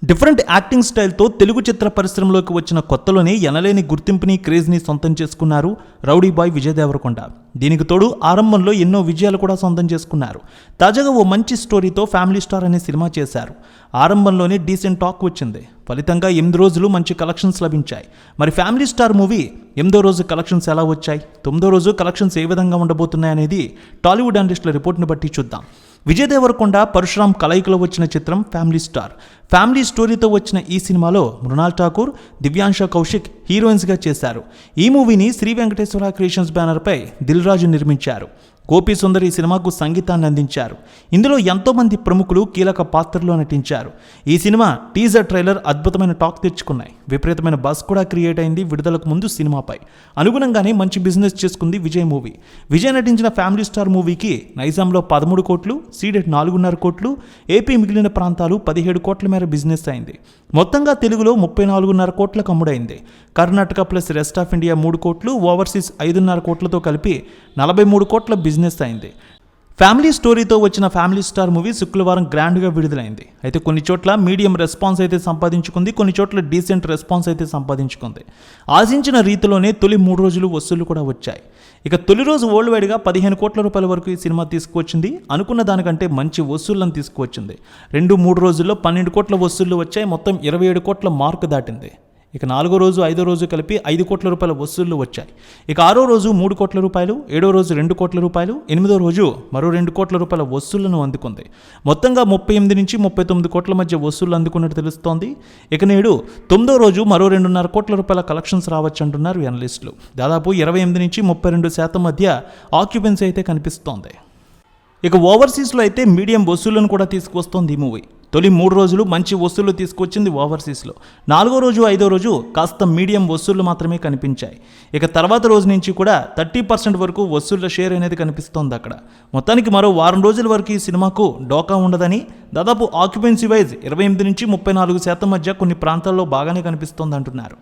Different acting స్టైల్తో Telugu చిత్ర పరిశ్రమలోకి వచ్చిన కొత్తలోనే ఎనలేని గుర్తింపుని క్రేజ్ని సొంతం చేసుకున్నారు రౌడీ బాయ్ విజయ్ దేవరకొండ. దీనికి తోడు ఆరంభంలో ఎన్నో విజయాలు కూడా సొంతం చేసుకున్నారు. తాజాగా ఓ మంచి స్టోరీతో ఫ్యామిలీ స్టార్ అనే సినిమా చేశారు. ఆరంభంలోనే డీసెంట్ టాక్ వచ్చింది. ఫలితంగా 8 రోజులు మంచి కలెక్షన్స్ లభించాయి. మరి ఫ్యామిలీ స్టార్ మూవీ 8వ రోజు కలెక్షన్స్ ఎలా వచ్చాయి, 9వ రోజు కలెక్షన్స్ ఏ విధంగా ఉండబోతున్నాయనేది టాలీవుడ్ అనలిస్టుల రిపోర్ట్ని బట్టి చూద్దాం. విజయ్ దేవరకొండ, పరశురామ్ కలయికలో వచ్చిన చిత్రం ఫ్యామిలీ స్టార్. ఫ్యామిలీ స్టోరీతో వచ్చిన ఈ సినిమాలో మృణాల్ ఠాకూర్, దివ్యాంశ కౌశిక్ హీరోయిన్స్గా చేశారు. ఈ మూవీని శ్రీ వెంకటేశ్వర క్రియేషన్స్ బ్యానర్పై దిల్ రాజు నిర్మించారు. గోపీ సుందర్ ఈ సినిమాకు సంగీతాన్ని అందించారు. ఇందులో ఎంతోమంది ప్రముఖులు కీలక పాత్రల్లో నటించారు. ఈ సినిమా టీజర్ ట్రైలర్ అద్భుతమైన టాక్ తెచ్చుకున్నాయి. విపరీతమైన బజ్ కూడా క్రియేట్ అయింది విడుదలకు ముందు సినిమాపై. అనుగుణంగానే మంచి బిజినెస్ చేసుకుంది విజయ్ మూవీ. విజయ్ నటించిన ఫ్యామిలీ స్టార్ మూవీకి నైజాంలో 13 కోట్లు, సీడెడ్ 4.5 కోట్లు, ఏపీ మిగిలిన ప్రాంతాలు 17 కోట్ల మేర బిజినెస్ అయింది. మొత్తంగా తెలుగులో 34.5 కోట్లకు అమ్ముడైంది. Karnataka plus rest of India 3 కోట్లు, ఓవర్సీస్ 5.5 కోట్లతో కలిపి 43 కోట్ల బిజినెస్ అయింది. ఫ్యామిలీ స్టోరీతో వచ్చిన ఫ్యామిలీ స్టార్ మూవీ శుక్రవారం గ్రాండ్గా విడుదలైంది. అయితే కొన్ని చోట్ల మీడియం రెస్పాన్స్ అయితే సంపాదించుకుంది, కొన్ని చోట్ల డీసెంట్ రెస్పాన్స్ అయితే సంపాదించుకుంది. ఆశించిన రీతిలోనే తొలి 3 రోజులు వసూళ్లు కూడా వచ్చాయి. ఇక తొలి రోజు వరల్డ్ వైడ్గా 15 కోట్ల రూపాయల వరకు ఈ సినిమా తీసుకువచ్చింది. అనుకున్న దానికంటే మంచి వసూళ్లను తీసుకువచ్చింది. 2-3 రోజుల్లో 12 కోట్ల వసూళ్లు వచ్చాయి. మొత్తం 27 కోట్ల మార్కు దాటింది. ఇక 4వ రోజు 5వ రోజు కలిపి 5 కోట్ల రూపాయల వసూళ్లు వచ్చాయి. ఇక 6వ రోజు 3 కోట్ల రూపాయలు, 7వ రోజు 2 కోట్ల రూపాయలు, 8వ రోజు మరో 2 కోట్ల రూపాయల వసూళ్లను అందుకుంది. మొత్తంగా 38 నుంచి 39 కోట్ల మధ్య వసూళ్లు అందుకున్నట్టు తెలుస్తోంది. ఇక నేడు 9వ రోజు మరో 2.5 కోట్ల రూపాయల కలెక్షన్స్ రావచ్చు అంటున్నారు అనలిస్టులు. దాదాపు 28 నుంచి 32% మధ్య ఆక్యుపెన్సీ అయితే కనిపిస్తోంది. ఇక ఓవర్సీస్లో అయితే మీడియం వసూళ్లను కూడా తీసుకువస్తోంది ఈ మూవీ. తొలి 3 రోజులు మంచి వసూళ్లు తీసుకొచ్చింది ఓవర్సీస్లో. 4వ రోజు 5వ రోజు కాస్త మీడియం వసూళ్లు మాత్రమే కనిపించాయి. ఇక తర్వాత రోజు నుంచి కూడా 30% వరకు వసూళ్ల షేర్ అనేది కనిపిస్తోంది అక్కడ. మొత్తానికి మరో వారం రోజుల వరకు ఈ సినిమాకు డోకా ఉండదని, దాదాపు ఆక్యుపెన్సీ వైజ్ 28 నుంచి 34% మధ్య కొన్ని ప్రాంతాల్లో బాగానే కనిపిస్తోంది అంటున్నారు.